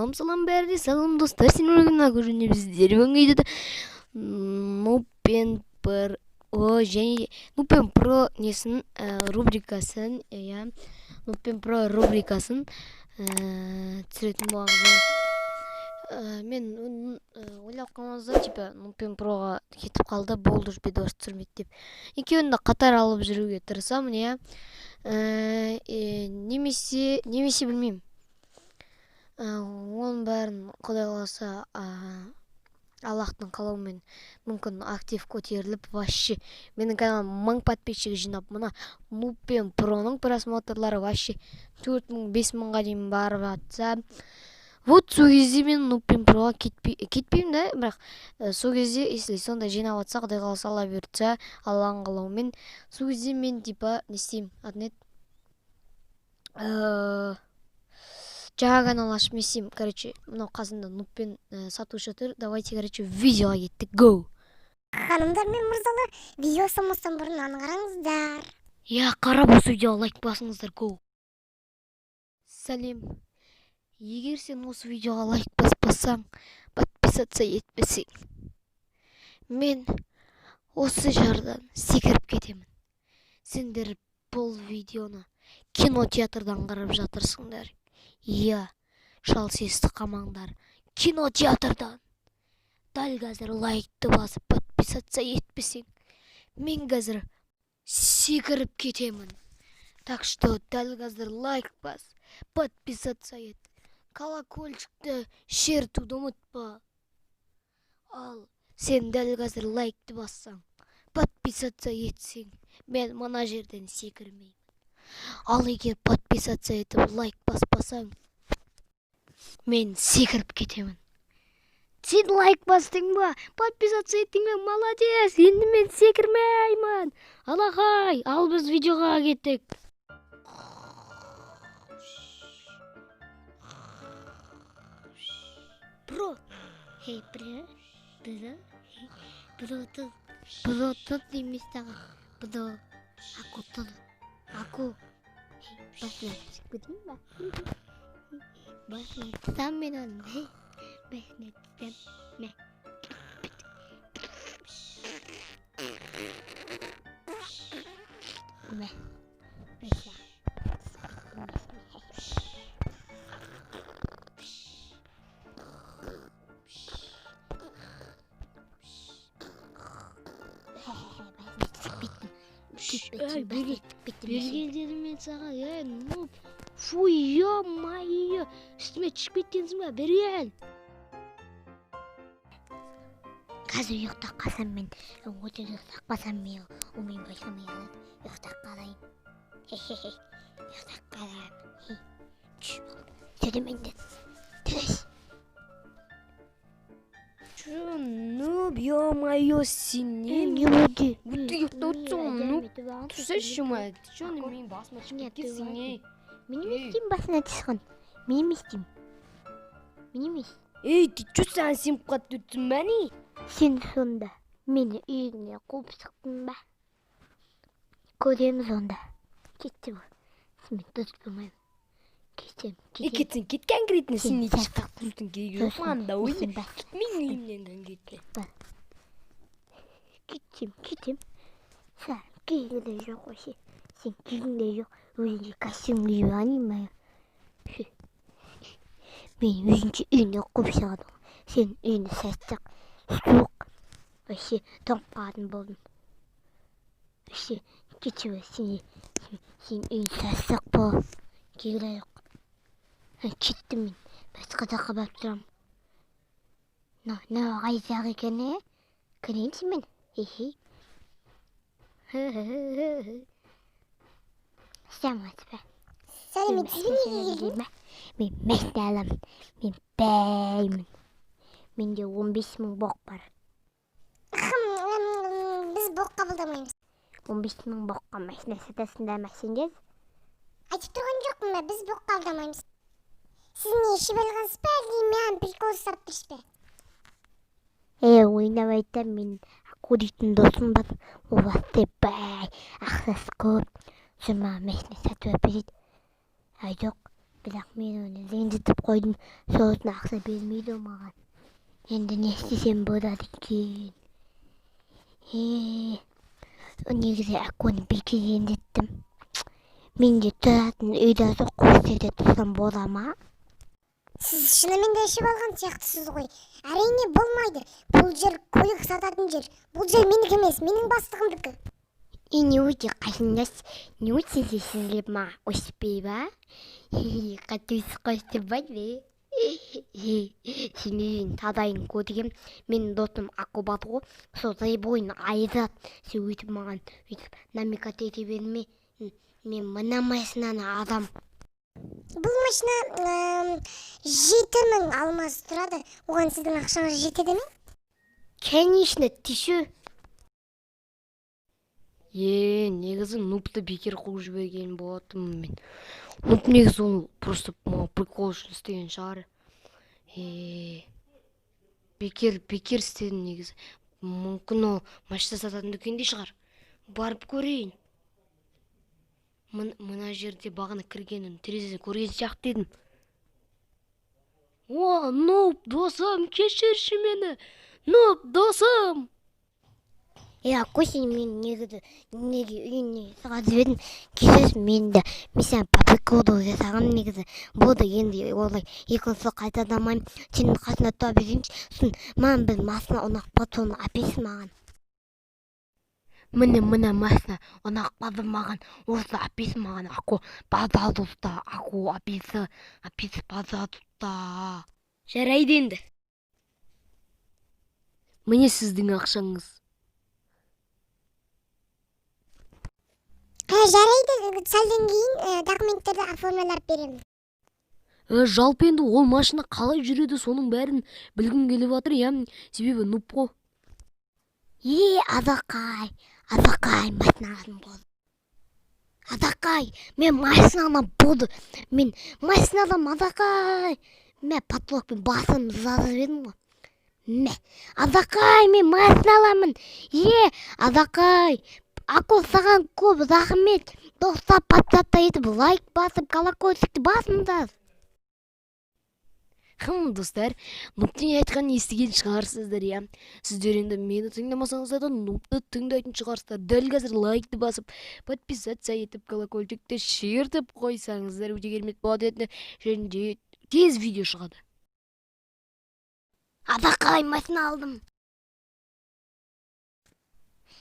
Салам бәріне, салам достар, сен орнына көріне біздер өңгейді Нупен және Нупен Про несін рубрикасын, Нупен Про рубрикасын түсіретін болғанға. Мен ойлап қалмазда, типа, Нупен Проға кетіп қалды, болды видео түсірмейді деп. Екеуін де қатар алып жүруге тырысамын, немесе білмеймін. Оның бәрін Құдай қаласа Аллахтың қалауымен мүмкін актив көтеріліп, вообще менің каналым 1000 подписчик жинап, мына Нупен Проның просмотрлары вообще 4000-5000-ға дейін барып жатса, вот сол кезде мен Нупен Проға кетпеймін да, бірақ сол кезде, если сонда жинап жатса, Құдай қаласа ала бұйыртса, Алланың қалауымен, сол кезде мен типа не істеймін, жаңа канал ашып не істеймін, короче, мынау қасында Нупен сатушы тұр, давайте, короче, видеоға кеттік, go! Ханымдар мен мырзалар, видео салмастан бұрын аны қараңыздар. Қарап осы видеоға лайк басыңыздар, go! Сәлем. Егер сен осы видеоға лайк баспасаң, подписаться етпесең, мен осы жардан секіріп кетемін. Сендер бұл видеоны кинотеатрдан қарап жатырсыңдар. Шал сесті қамаңдар. Кинотеатрдан. Дәл қазір лайкты басып, подписаться етпесең, мен қазір секіріп кетемін. Так что дәл қазір лайк бас, подписаться ет. Колокольчикті шертуді ұмытпа. Ал сен дәл қазір лайкты бассаң, подписаться етсең, мен мына жерден секірмеймін. Ал егер подписаться етіп лайк баспасаң, мен секіріп кетемін. Сен лайк бастың ба? Подписаться еттің бе? Молодец! Енді мен секірмеймін. Алақай, ал біз видеоға кеттік. Бро, хей, Бро тұт емес тағы. Бро, аку тұт. Аку. Басына түсіп кетейін ба? Басына тұтам мен оны. Басына тұтам. Берген дедім мен саған, нұп, фуй, ё-майы, үстіме түсіп кеттенсің ба, берген. Қазір ұйықтап қалсам мен, өте ұйықтап қалсам мен, ол мен байқамай қалады. Ұйықтап қалайын. Ұйықтап қалайын. Сөйді менде. Түрес. Нұп, ё-майы, сен не болды? Өтті ұйықтап отырсың, нұп. Түсеші ма? Шоны мен басыма шығып кетсің, Мен еместеймін басына түскен. Мен еместеймін. Мен емес. Ты чё сән сен қатты өттің бәні? Сен сонда мені үйіне қуып сықтың ба? Көреміз онда. Кетті бұл. Сен мен дұрыс болмаймын. Кетсен кеткен кіретіне сен не шықтақ тұртың керегі жоқ манда ойны. Мен үйімнен кетті. Кетем. Сән кейгі де жоқ өше. Сен кейдің де жоқ. Өзінше костюм киіп анимай. Мен өзінше үйіне қуып шығадым. Сен үйіне сәттік. Суық. Өше тоңып қалатын болдым. Өше кетші бай. Сен үйіне сәттік бол. Кейгі де жоқ. Кеттім мен. Басқа да қабап тұрам. Қайсақ екен, көрейінші мен. Сәлеметсіз бе? Сәлеметсіз бе неге келдің? Мен мәсіне аламын. Мен бәймін. Менде 15.000 боқ бар. Біз боқ қабылдамаймыз. 15.000 боққа мәсіне сатасында мәсендер? Айтып тұрған жоқпын ба, біз боқ қабылдамаймыз. Сіз не ішіп алғансыз ба, әлде маған прикол ұстап тұрсыз ба? Ойнап айтам, мен Акку дейтін досым бар. Ол бай, ақсасы көп. Жұма мәсіне сатып әпереді. Жоқ, бірақ мен оны ренжітіп қойдым. Сосын ақша бермейді маған. Енді не істесем болады екен? Негізі Аккуны бекер ренжіттім. Мен де тұратын үйде қос жерде тұрсам бола ма? Сіз шынымен де ішіп алған сияқтысыз ғой. Әрине болмайды. Бұл жер көлік сататын жер. Бұл жер менікі емес, менің бастығымдікі. Не өте қайындас, не өте сізлеп ма өспей ба? Қатысы қосты бар бе? Сенен тадайын көтігем, мен досым Акку баты ғой, сол бойын айзат. Сен өйтіп маған өйтіп намекат ете берме. Мен мына машинаны адам. Бұл машина 7.000 алмаз тұрады. Оған сіздің ақшаңыз жетеді ме? Конечно, тишу. Негізі нупты бекер қуып жіберген болатынмын мен. Нуп негізі ол просто прикол үшін істеген шығар. Бекер істедім негізі. Мүмкін ол машина сататын дүкенде шығар. Барып көрейін. Мына жерде бағана кіргенін терезеден көрген сияқты едім. Нуп, досым, кешірші мені. Нуп, досым. Акку сен мен негізі неге үйіне сағат жібердім. Кешірші мен сен паприкоды жасағам негізі. Болды енді олай екінші қайта дамайым. Сенің қасына туа берейінші. Сосын маған бір масына ұнақпа соны әпейсің маған. Мына машина ұнақпады маған. Осы әпейсің маған. Акку база тұста. Акку әпейсі база тұста. Жарайды енді. Міне сіздің ақшаңыз. Жарайды, сәлден кейін документтерді оформлап беремін. Жалпы енді ол машина қалай жүреді, соның бәрін білгім келіп жатыр, себебі нуп қой. Азақай, машинасын болды. Азақай, мен машинаны болды. Мен машинадан Азақай. Мен потолокпен басым жазып едім ғой. Азақай, мен машина аламын. Азақай, Акку саған көп рахмет. Достап подписаться етіп, лайк басып, колокольчикті басыңдар. Достар, нуптың айтқанын естіген шығарсыздар, Сіздер енді мені тыңдамасаңыздар да нупты тыңдайтын шығарсыздар. Дәл қазір лайкты басып, подписаться етіп, колокольчикті шертіп қойсаңыздар, өте керемет болады еді. Және тез видео шығады. Азақай, машина алдым.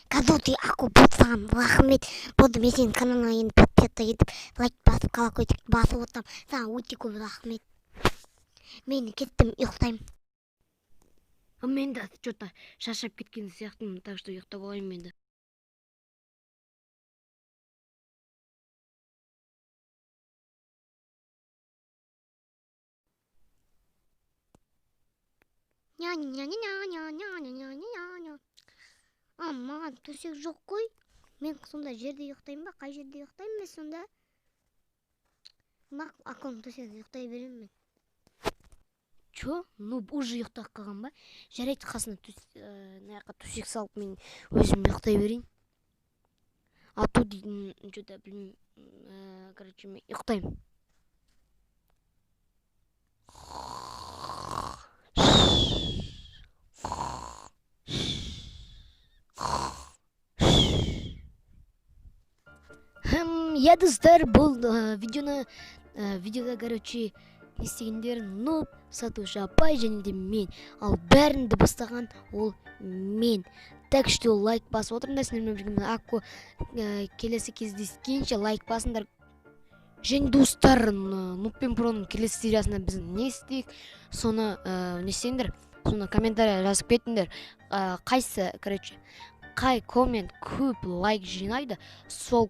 Қазір Акку болсаған рахмет. Болды мен сенің каналыңа енді подписаться етіп, лайк басып, колокольчикті басып отырам. Саған өте көп рахмет. Мен кеттім, ұйықтаймын. Мен де что-то шаршап кеткен сияқтымын, так что ұйықтап алайын мен де. Маған төсек жоқ қой. Мен сонда жерде ұйықтаймын ба? Қай жерде ұйықтаймын мен сонда? Аккуның төсегінде ұйықтай беремін мен. Уже ұйықтап қалған ба? Жарайды, қасына төсек салып мен өзім ұйықтай берейін. Ату дейтін что-то білмеймін. Короче, мен ұйықтаймын. Достар, бұл видеода, короче, не істегендер нуп, сатушы апай және де мен. Ал бәрін бастаған ол мен. Так что лайк басып отырыңдар, сіздермен бірге Акку келесі кездескенше лайк басыңдар. Және достар, Нуппен Проның келесі сериясында біз не істейік, соны не істеңдер, соны комментария жазып кетіңдер. Қай коммент көп лайк жинайды, сол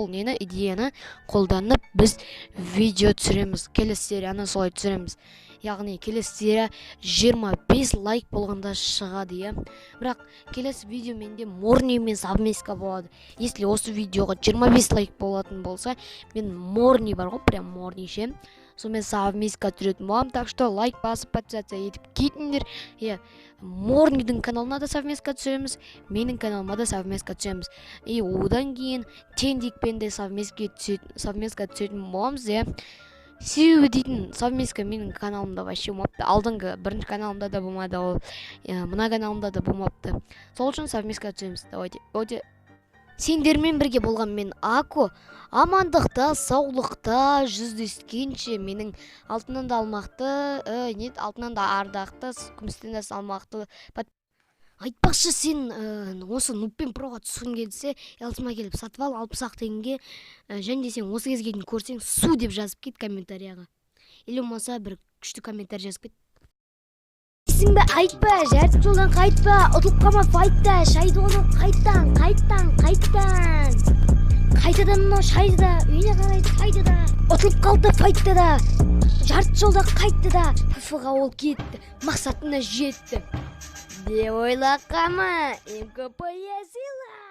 нені идеяны қолданып біз видео түсіреміз. Келесі серияны солай түсіреміз. Яғни келесі серия 25 лайк болғанда шығады, Бірақ келесі видео менде морни мен совместка болады. Если осы видеоға 25 лайк болатын болса, мен морни бар ғой, прям морни ше. сонымен совместка түсіретін боламын, так что лайк басып подписаться етіп кетіңдер. Морнидің каналына да совместка түсіреміз, менің каналыма да совместка түсеміз. Одан кейін Тендикпен де совместка түсетін боламыз. Себебі дейтін совместка менің каналымда вообще болмапты. Алдыңғы бірінші каналымда да болмады, ол мына каналымда да болмапты. Сол үшін совместка түсеміз. Давайте. Сендермен бірге болған мен Ако. Амандықта, саулықта жүздескенше, менің алтыннан да алмақты, алтыннан да ардақты, күмістен де салмақты. Айтпақшы, сен осы Нуппен проға түскің келсе, Елсіма келіп сатып ал 60 теңге, және де сен осы кезге дейін көрсең, су деп жазып кет комментарияға. Или болмаса бір күшті комментарий жазып кет. Сің бе айтпа, жарты жолдан қайтпа, ұтылып қалма файтта, шайды оны қайттан. Қайтадан мынау шайды да, үйіне қарай қайды да, ұтылып қалды файтта да, жарты жолда қайтты да, ФФ-ға ол кетті, мақсатына жетті. Деп ойлаққама, МКП сыйлап.